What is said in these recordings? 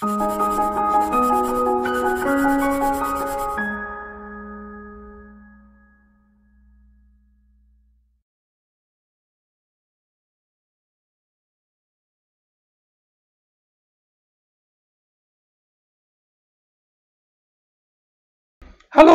Hello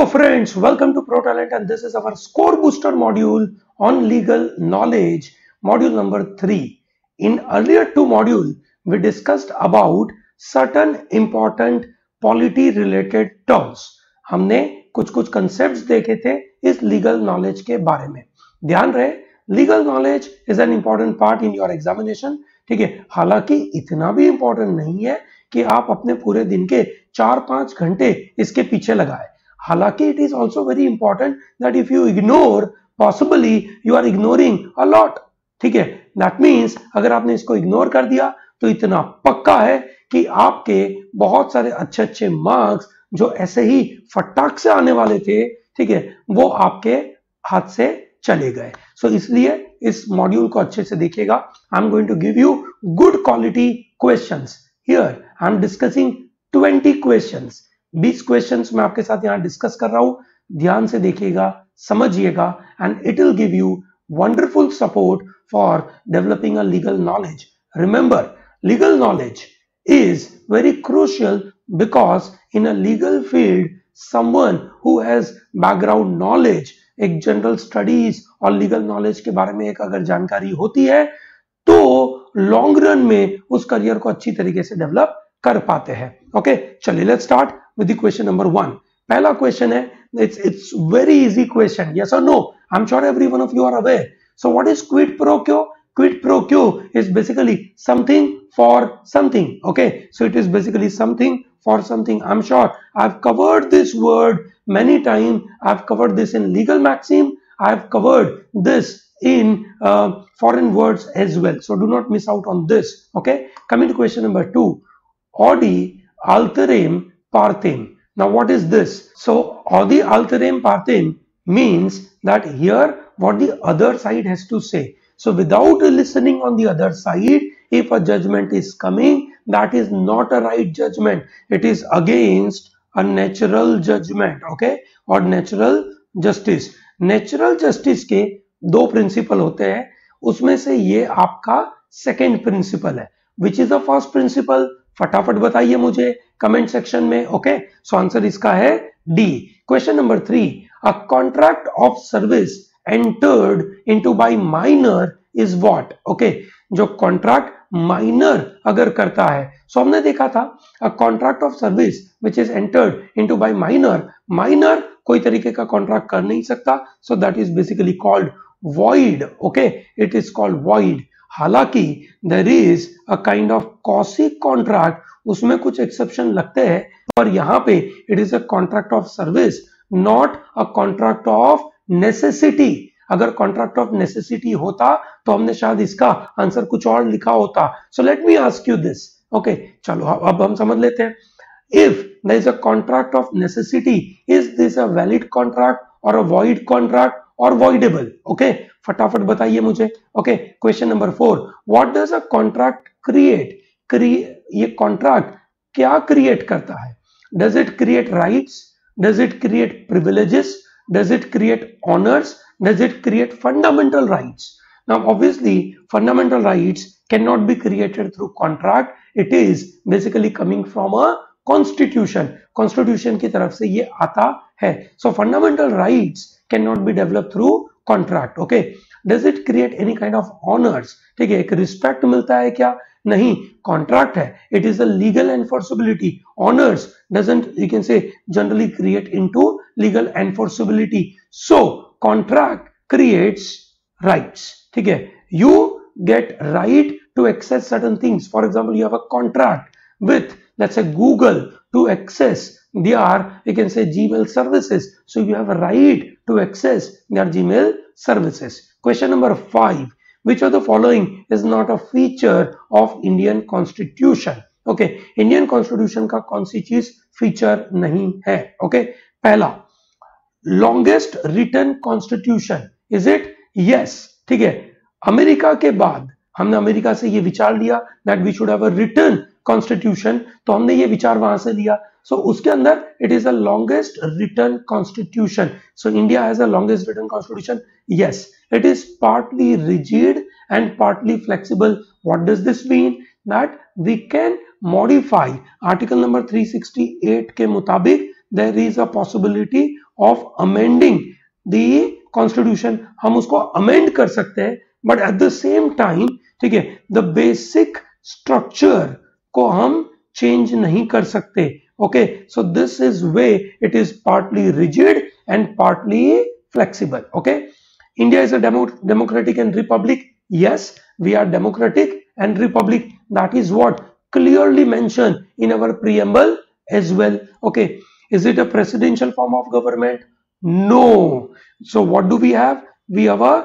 friends, welcome to ProTalent, and this is our score booster module on legal knowledge, module number 3. In earlier 2 modules, we discussed about certain important polity related terms. हमने कुछ concepts देखे थे इस legal knowledge के बारे में. ध्यान रहे, legal knowledge is an important part in your examination. ठीक है, हालांकि इतना भी important नहीं है कि आप अपने पूरे दिन के 4-5 घंटे इसके पीछे लगाए. हालांकि it is also very important that if you ignore, possibly you are ignoring a lot. ठीक है, that means अगर आपने इसको इग्नोर कर दिया तो इतना पक्का है कि आपके बहुत सारे अच्छे मार्क्स जो ऐसे ही फटाक से आने वाले थे, ठीक है, वो आपके हाथ से चले गए. सो इसलिए इस मॉड्यूल को अच्छे से देखिएगा. I am going to give you good quality questions. Here I am discussing 20 questions. 20 questions मैं आपके साथ यहां डिस्कस कर रहा हूं. ध्यान से देखिएगा, समझिएगा, and it will give you wonderful support for developing a legal knowledge. Remember, legal knowledge is very crucial because in a legal field someone who has background knowledge, एक जनरल स्टडीज और legal knowledge के बारे में एक अगर जानकारी होती है तो लॉन्ग रन में उस करियर को अच्छी तरीके से डेवलप कर पाते हैं. ओके, चलिए let's start with the question number 1. पहला क्वेश्चन है, it's very easy question, yes or no? I'm sure every one of you are aware. So what is quid pro quo? Quid pro quo is basically something for something. Okay, so it is basically something for something. I'm sure I've covered this word many times. I've covered this in legal maxim. I've covered this in foreign words as well. So do not miss out on this. Okay, coming to question number 2. Audi alteram partem. Now what is this? So audi alteram partem means that here what the other side has to say. So without listening on the other side, if a judgment is coming, that is not a right judgment. It is against a natural judgment. Okay, or natural justice. Natural justice के 2 principal होते हैं, उसमें से ये आपका second principal है. Which is the first principle? फटाफट बताइए मुझे कमेंट सेक्शन में. ओके, सो आंसर इसका है D. Question number 3. A contract of service entered into bye minor is what? Okay, जो कॉन्ट्रैक्ट माइनर अगर करता है, सो हमने देखा था अ contract of service which is entered into bye minor. Minor कोई तरीके का कॉन्ट्रैक्ट कर नहीं सकता, सो that is basically called void. Okay, it is called void. हालांकि there is a kind of quasi contract, उसमें कुछ एक्सेप्शन लगते हैं, पर यहां पे it is a contract of service, not a contract of necessity. अगर कॉन्ट्रैक्ट ऑफ नेसेसिटी होता तो हमने शायद इसका आंसर कुछ और लिखा होता. So let me ask you this. Okay, चलो अब हम समझ लेते हैं. If there is a contract of necessity, is this a valid contract और अ वॉइड कॉन्ट्रैक्ट और वॉइडेबल? ओके, फटाफट बताइए मुझे. Okay, question number 4. What does a contract create? ये कॉन्ट्रैक्ट क्या क्रिएट करता है? Does it create rights? Does it create privileges? Does it create honours? Does it create fundamental rights? Now obviously fundamental rights can not be created through contract. It is basically coming from a constitution. Constitution की तरफ से ये आता है. सो fundamental rights can not be develop through contract. Okay, does it create any kind of honours? ठीक है, एक respect मिलता है क्या? नहीं, कॉन्ट्रैक्ट है, it is a legal enforceability. Honours doesn't, you can say, generally create into legal enforceability. So contract creates rights. ठीक है, you get right to access certain things. For example, you have a contract with, let's say, Google to access their, you can say, Gmail services. So you have a right to access their Gmail services. Question number 5. Which of the following is not a feature of Indian Constitution? Okay, Indian Constitution का कौन सी चीज feature नहीं है? Okay, पहला, longest written constitution. Is it? Yes. ठीक है, America के बाद हमने अमेरिका से ये विचार लिया that we should have a written constitution, तो हमने ये विचार वहां से लिया. सो उसके अंदर it is the longest written constitution. So India has the longest written constitution. Yes, it is partly rigid and partly flexible. What does this mean? That we can modify article number 368 के मुताबिक there is a possibility of amending the constitution. हम उसको amend कर सकते हैं, but at the same time, ठीक है, the basic structure को हम change नहीं कर सकते. Okay, so this is way it is partly rigid and partly flexible. Okay, India is a democratic and republic. Yes, we are democratic and republic. That is what clearly mentioned in our preamble as well. Okay, is it a presidential form of government? No. So what do we have? We have a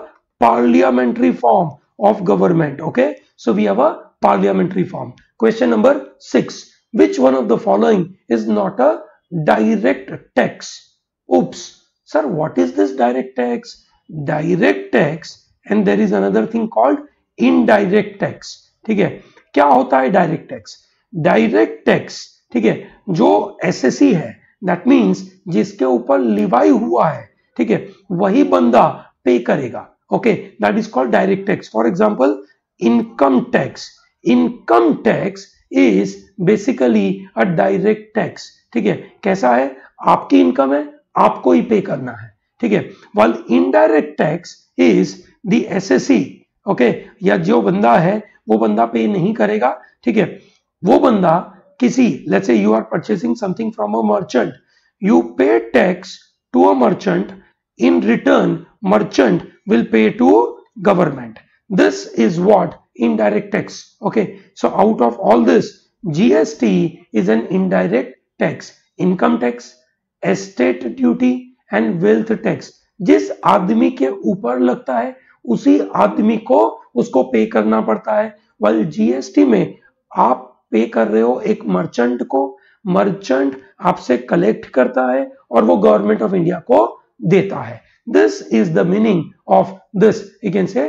parliamentary form of government. Okay, so we have a parliamentary form. Question number 6. Which one of the following is not a direct tax? Oops, sir, what is this direct tax? Direct tax and there is another thing called indirect tax. ठीक है, क्या होता है direct tax? Direct tax, ठीक है, जो SSC है, that means जिसके ऊपर लिवाई हुआ है, ठीक है, वही बंदा पे करेगा. Okay, that is called direct tax. For example income tax. Income tax is basically a direct tax. ठीक है, कैसा है? आपकी इनकम है, आपको ही पे करना है. ठीक है, while indirect tax is the SSC. Okay, या जो बंदा है वो बंदा पे नहीं करेगा. ठीक है, वो बंदा किसी, let's say you are purchasing something from a merchant, you pay tax to a merchant, in return merchant will pay to government. This is what indirect tax. Okay, so out of all this, GST is an indirect tax. Income tax, estate duty and wealth tax जिस आदमी के ऊपर लगता है उसी आदमी को उसको पे करना पड़ता है. while GST में आप पे कर रहे हो एक मर्चेंट को, मर्चेंट आपसे कलेक्ट करता है और वो गवर्नमेंट ऑफ इंडिया को देता है. This is the meaning of this, you can say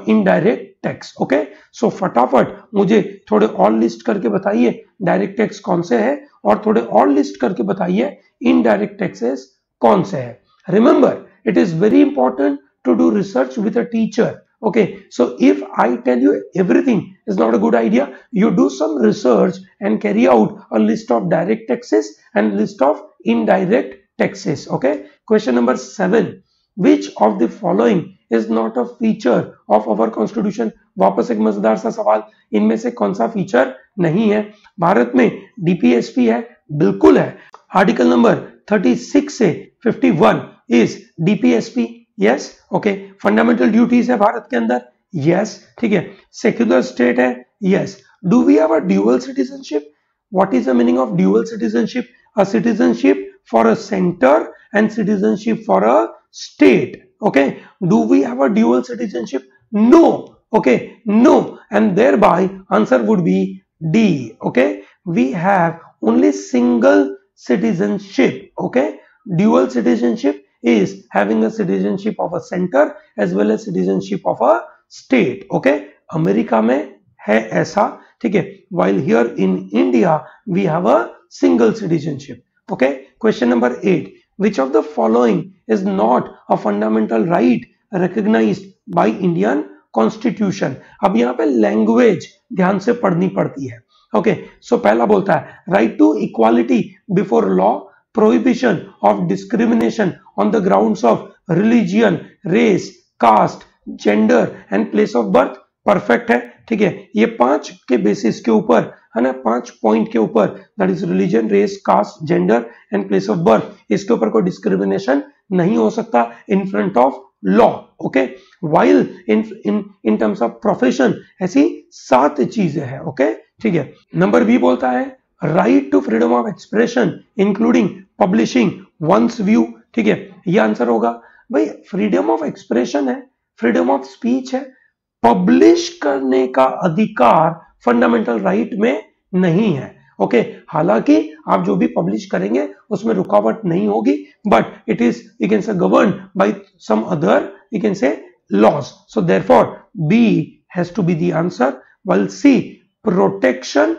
indirect tax. Okay, so फटाफट मुझे थोड़े और लिस्ट करके बताइए डायरेक्ट टैक्स कौन से है और थोड़े और लिस्ट करके बताइए इनडायरेक्ट टैक्सेस कौन से है. Remember, it is very important to do research with a teacher. Okay, so if I tell you everything is not a good idea, you do some research and carry out a list of direct taxes and list of indirect taxes. Okay, question number 7. Which of the following is not a feature of our constitution? वापस एक मजेदार सा सवाल, इनमें से कौन सा feature नहीं है? भारत में डीपीएसपी है, बिल्कुल है. आर्टिकल नंबर 36 से 51 is DPSP. Yes, okay. Fundamental duties है भारत के अंदर. यस, ठीक है. सेक्युलर स्टेट है. Yes. Do we have a dual citizenship? What is the meaning of dual citizenship? A citizenship for a centre and citizenship for a state. Okay, do we have a dual citizenship? No. Okay, no, and thereby answer would be D. Okay, we have only single citizenship. Okay, dual citizenship is having a citizenship of a center as well as citizenship of a state. Okay, America में है ऐसा, ठीक है, while here in India we have a single citizenship. Okay, question number 8. Which of the following is not a fundamental right recognized by Indian Constitution? अब यहाँ पे language ध्यान से पढ़नी पड़ती है. ओके, सो पहला बोलता है right to equality before law, prohibition of discrimination on the grounds of religion, race, caste, gender and place of birth. Perfect है, ठीक है. ये 5 के बेसिस के ऊपर है ना, 5 पॉइंट के ऊपर, that is religion, race, caste, gender and place of birth, इसके ऊपर कोई डिस्क्रिमिनेशन नहीं हो सकता in front of law. Okay, while in terms of profession ऐसी 7 चीजें हैं. ओके, ठीक है. नंबर बी बोलता है right to freedom of expression including publishing one's view. ठीक है, ये आंसर होगा. भाई फ्रीडम ऑफ एक्सप्रेशन है, फ्रीडम ऑफ स्पीच है, पब्लिश करने का अधिकार फंडामेंटल राइट में नहीं है. ओके, हालांकि आप जो भी पब्लिश करेंगे उसमें रुकावट नहीं होगी, but it is you can say govern by some other you can say laws. So therefore B has to be the answer, while C protection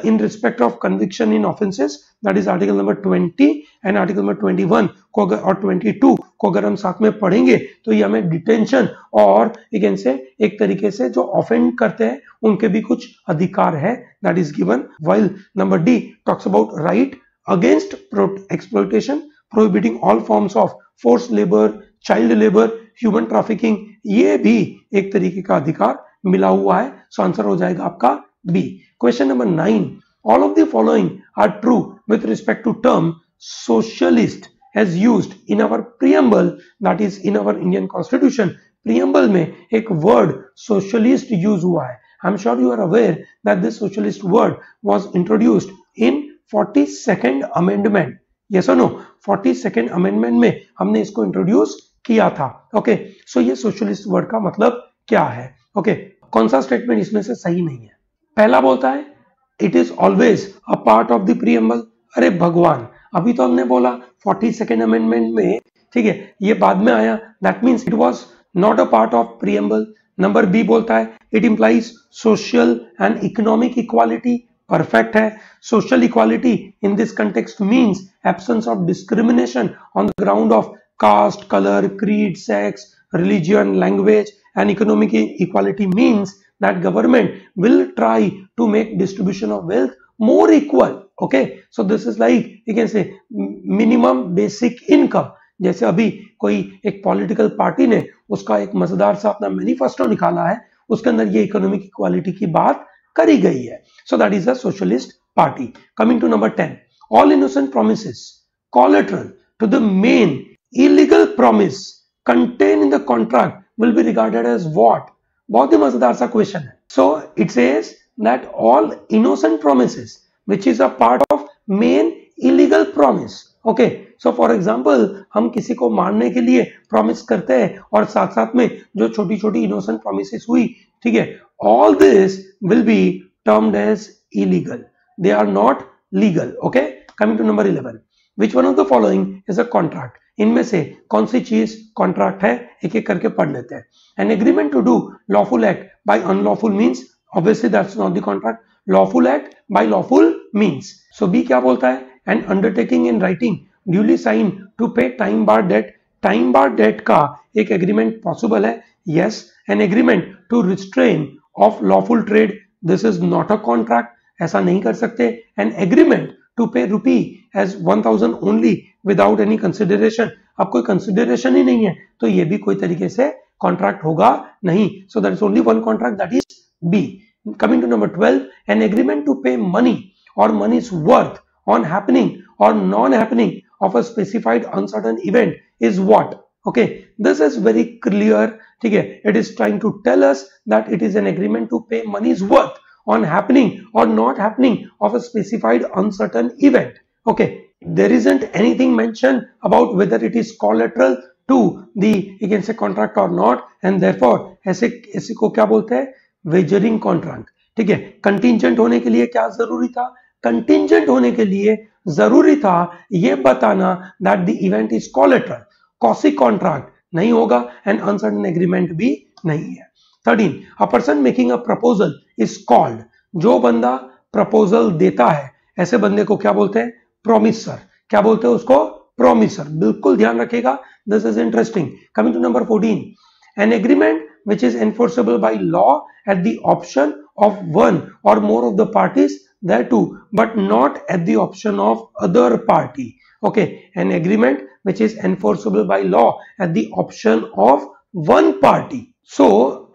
in respect of conviction in offenses, that is article number 20 and article number 21 को अगर और 22 को अगर हम साथ में पढ़ेंगे तो ये हमें डिटेंशन और एक तरीके से जो ऑफेंड करते हैं उनके भी कुछ अधिकार है, that is given. While number D talks about right against exploitation, prohibiting all forms of forced labor, child labor, human trafficking, ये भी एक तरीके का अधिकार मिला हुआ है. सो आंसर हो जाएगा आपका B. Question number 9. All of the following are true with respect to term socialist as used in our preamble, that is in our Indian Constitution. Preamble में एक word socialist use हुआ है. I'm sure you are aware that this socialist word was introduced in 42nd amendment. Yes or no? 42nd amendment में हमने इसको introduce किया था. Okay, सो ये सोशलिस्ट वर्ड का मतलब क्या है? ओके, कौन सा स्टेटमेंट इसमें से सही नहीं है? पहला बोलता है it is always a part of the preamble. अरे भगवान, अभी तो हमने बोला 42nd अमेंडमेंट में, ठीक है, ये बाद में आया, that means it was not a part of preamble. Number B बोलता है it implies social and economic equality. Perfect है. Social equality in this context means absence of discrimination on the ground of caste, color, creed, sex, religion, language, and economic equality means that government will try to make distribution of wealth more equal. Okay, so this is like you can say minimum basic income. जैसे अभी कोई एक political party ने उसका एक मजेदार सा अपना मैनिफेस्टो निकाला है, उसके अंदर ये इकोनॉमिक इक्वालिटी की बात करी गई है. So that is a socialist party. Coming to number 10. All innocent promises collateral to the main illegal promise contained in the contract will be regarded as what? बहुत ही मजेदार सा क्वेश्चन है. So it says that all innocent promises which is a part of main illegal promise. Okay, so for example हम किसी को मारने के लिए promise करते हैं और साथ साथ में जो छोटी छोटी innocent promises हुई, ठीक है, all this will be termed as illegal. They are not legal. Okay, coming to number 11. Which one of the following is a contract? इनमें से कौन सी चीज कॉन्ट्रैक्ट है? एक एक करके पढ़ लेते हैं. An agreement to do lawful act by unlawful means, obviously that's not the contract. Lawful act by lawful means. So B क्या बोलता है? An undertaking in writing duly sign to pay time bar date. Time bar date का एक agreement possible है. Yes. An agreement to restrain of lawful trade, this is not a contract. ऐसा नहीं कर सकते. An agreement to pay rupee as 1000 only without any consideration. अब कोई consideration ही नहीं है तो ये भी कोई तरीके से contract होगा नहीं. So there is only one contract, that is B. Coming to number 12, an agreement to pay money or money's worth on happening or non-happening of a specified uncertain event is what? Okay, this is very clear. ठीक है, it is trying to tell us that it is an agreement to pay money's worth on happening or not happening of a specified uncertain event. Okay, there isn't anything mentioned about whether it is collateral to the you can say contract or not, and therefore ऐसे को क्या बोलते हैं? wagering contract. ठीक है, contingent होने के लिए क्या जरूरी था? contingent होने के लिए जरूरी था ये बताना that the event is collateral. quasi contract नहीं होगा and uncertain agreement भी नहीं है. 13. A person making a proposal is called. जो बंदा प्रपोजल देता है ऐसे बंदे को क्या बोलते हैं? प्रोमिसर. क्या बोलते हैं उसको? प्रोमिसर. बिल्कुल ध्यान रखिएगा. This is interesting. Coming to number 14. An agreement which is enforceable by law at the option of one or more of the parties thereto, but not at the option of other party. Okay, an agreement which is enforceable by law at the option of one party. सो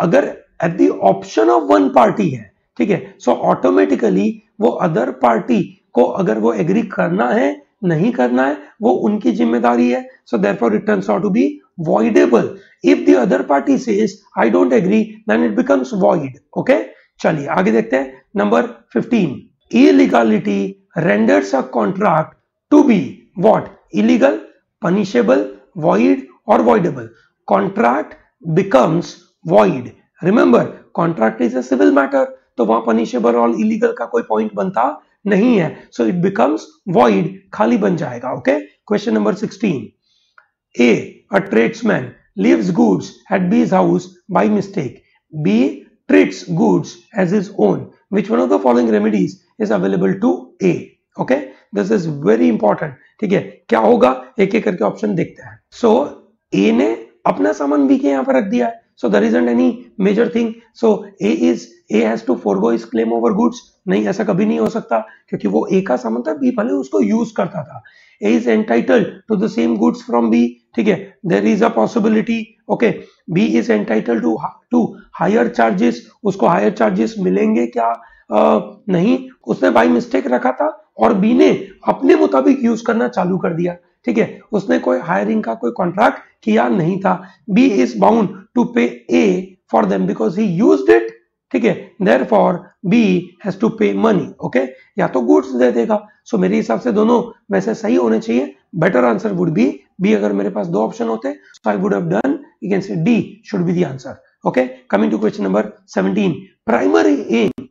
अगर at the option of one party है, ठीक है, so automatically वो other party को अगर वो agree करना है नहीं करना है वो उनकी जिम्मेदारी है. So therefore it turns out to be voidable. If the other party says I don't agree, then it becomes void. Okay, चलिए आगे देखते हैं. Number 15. Illegality renders a contract to be what? Illegal, punishable, void or voidable. Contract becomes void. Remember, contract is a civil matter, तो वहां punishable और illegal का कोई point बनता नहीं है. So it becomes void, खाली बन जाएगा. Okay, question number 16. A tradesman leaves goods at B's house by mistake. B treats goods as his own. Which one of the following remedies is available to A? Okay, this is very important. ठीक है, क्या होगा एक एक करके option देखते हैं. So A ने अपना सामान B के यहाँ पर रख दिया है. So there isn't any major thing. So A has to forego his claim over goods. नहीं, ऐसा कभी नहीं हो सकता क्योंकि वो A का सामान था, B भले उसको यूज करता था. A is entitled to the same goods from B. ठीक है, there is a possibility. Okay, B is entitled to higher charges. उसको higher charges मिलेंगे क्या? नहीं, उसने बाय मिस्टेक रखा था और बी ने अपने मुताबिक यूज करना चालू कर दिया. ठीक है, उसने कोई हायरिंग का कोई कॉन्ट्रैक्ट किया नहीं था. बी इज बाउंड टू पे A for them because he used it. ठीक है, देयरफॉर बी हैज टू पे मनी. ओके, या तो गुड्स दे देगा. सो मेरे हिसाब से दोनों वैसे सही होने चाहिए. Better answer would be B. अगर मेरे पास दो ऑप्शन होते so I would have done, you can say D should be the answer. Okay, coming to question number 17. Primary aim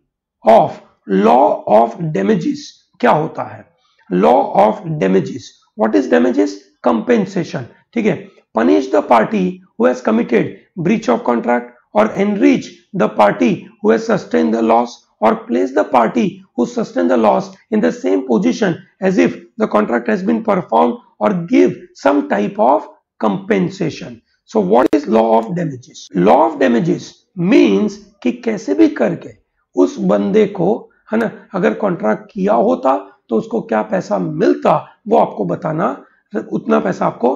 of law of damages क्या होता है? Law of damages, what is damages? Compensation. ठीक है, punish the party who has committed breach of contract or enrich the party who has sustained the loss or place the party who sustained the loss in the same position as if the contract has been performed or give some type of compensation. So what is law of damages? Law of damages means कि कैसे भी करके उस बंदे को, है ना, अगर कॉन्ट्रैक्ट किया होता तो उसको क्या पैसा मिलता वो आपको बताना, उतना पैसा आपको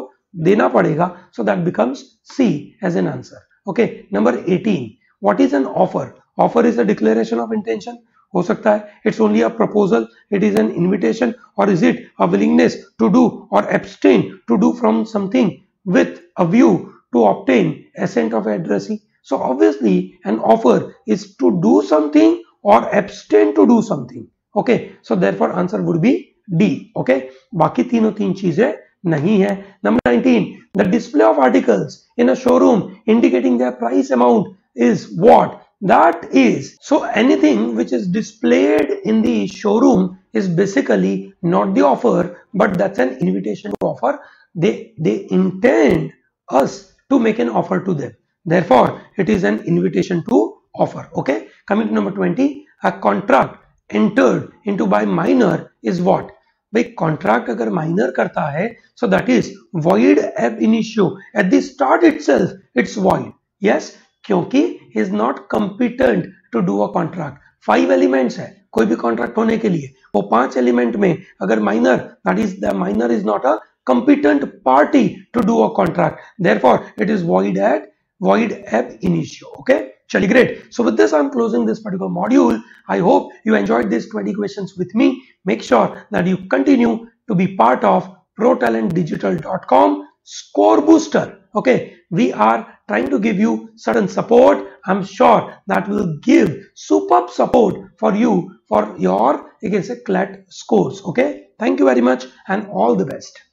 देना पड़ेगा. So that becomes C as an answer. Okay, number 18. What is an offer? Offer is a declaration of intention. हो सकता है it's only a proposal, it is an invitation, or is it a willingness to do or abstain to do from something with a view to obtain assent of addressee. So obviously an offer is to do something or abstain to do something. Okay, so therefore answer would be D. Okay, बाकी तीनों तीन चीजें नहीं है. Number 19. The display of articles in a showroom indicating their price amount is what? That is, so anything which is displayed in the showroom is basically not the offer, but that's an invitation to offer. They intend us to make an offer to them. Therefore, it is an invitation to offer. Okay. Coming to number 20, a contract entered into by minor is what? भाई contract अगर minor करता है so that is void ab initio. At the start itself it's void. Yes, क्योंकि he is not competent to do a contract. 5 elements है कोई भी contract होने के लिए. वो 5 एलिमेंट में अगर minor, that is the minor is not a competent party to do a contract. Therefore it is void ab initio. Okay, chali, great. So with this I'm closing this particular module. I hope you enjoyed these 20 questions with me. Make sure that you continue to be part of protalentdigital.com score booster. Okay, we are trying to give you certain support. I'm sure that will give superb support for you for your, you can say, CLAT scores. Okay, thank you very much and all the best.